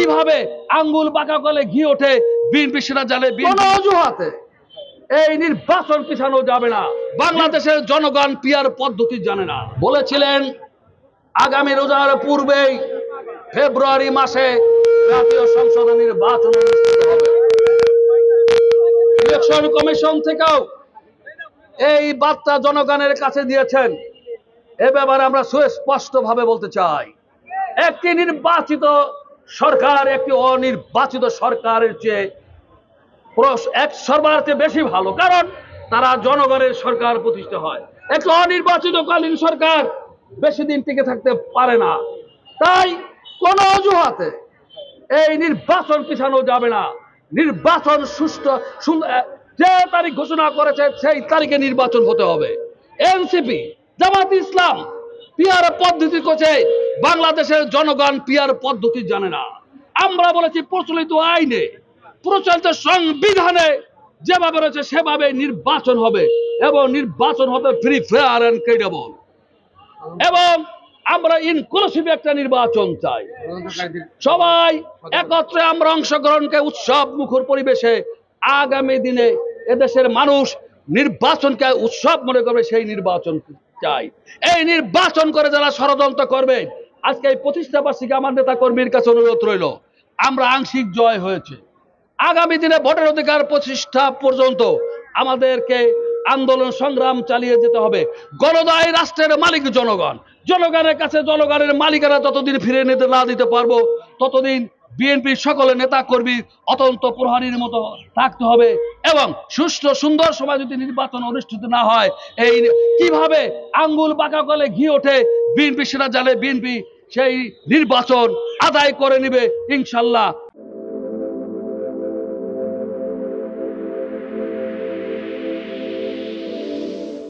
কিভাবে আঙ্গুল বাঁকা করলে ঘি ওঠে, বিএনপি সেটা জানে। কোন অজুহাতে এই নির্বাচন পিছানো যাবে না। বাংলাদেশের জনগণ পিয়ার পদ্ধতি জানে না। বলেছিলেন আগামী রোজার পূর্বেই ফেব্রুয়ারি মাসে জাতীয় সংসদ নির্বাচন অনুষ্ঠিত হবে। ইলেকশন কমিশন থেকেও এই বার্তা জনগণের কাছে দিয়েছেন। এ ব্যাপারে আমরা সুস্পষ্টভাবে বলতে চাই, একটি নির্বাচিত সরকার একটি অনির্বাচিত সরকারের চেয়ে সর্বার্থে বেশি ভালো, কারণ তারা জনগণের সরকার প্রতিষ্ঠা হয়। একটি অনির্বাচিতকালীন সরকার বেশি দিন টিকে থাকতে পারে না। তাই কোন অজুহাতে এই নির্বাচন পিছানো যাবে না। নির্বাচন সুষ্ঠু, যে তারিখ ঘোষণা করেছে সেই তারিখে নির্বাচন হতে হবে। এনসিপি, জামাত ইসলাম পিয়ার পদ্ধতি করছে। বাংলাদেশের জনগণ পিয়ার পদ্ধতি জানে না। আমরা বলেছি প্রচলিত আইনে, প্রচলিত সংবিধানে যেভাবে রয়েছে সেভাবে নির্বাচন হবে, এবং নির্বাচন হবে ফ্রি, ফেয়ার এন্ড ক্রেডিবল। এবং আমরা ইনক্লুসিভ একটা নির্বাচন চাই। সবাই একত্রে আমরা অংশগ্রহণকে উৎসব মুখর পরিবেশে আগামী দিনে এদেশের মানুষ নির্বাচনকে উৎসব মনে করবে, সেই নির্বাচন চাই। এই নির্বাচন করে যারা ষড়যন্ত্র করবে, আজকে এই প্রতিষ্ঠা বার্ষিকী আমার নেতা কর্মীর কাছে অনুরোধ রইল, আমরা আংশিক জয় হয়েছে, আগামী দিনে ভোটের অধিকার প্রতিষ্ঠা পর্যন্ত আমাদেরকে আন্দোলন সংগ্রাম চালিয়ে যেতে হবে। গণদায় রাষ্ট্রের মালিক জনগণ। জনগণের কাছে জনগণের মালিকেরা যতদিন ফিরে নিতে না দিতে পারবো, ততদিন বিএনপির সকলে নেতা কর্মী অত্যন্ত প্রহরীর মতো থাকতে হবে। এবং সুষ্ঠু সুন্দর সময় যদি নির্বাচন অনুষ্ঠিত না হয়, এই কিভাবে আঙ্গুল বাঁকা করলে ঘি ওঠে, বিএনপি সেটা জানে। বিএনপি সেই নির্বাচন আদায় করে নিবে ইনশাল্লাহ।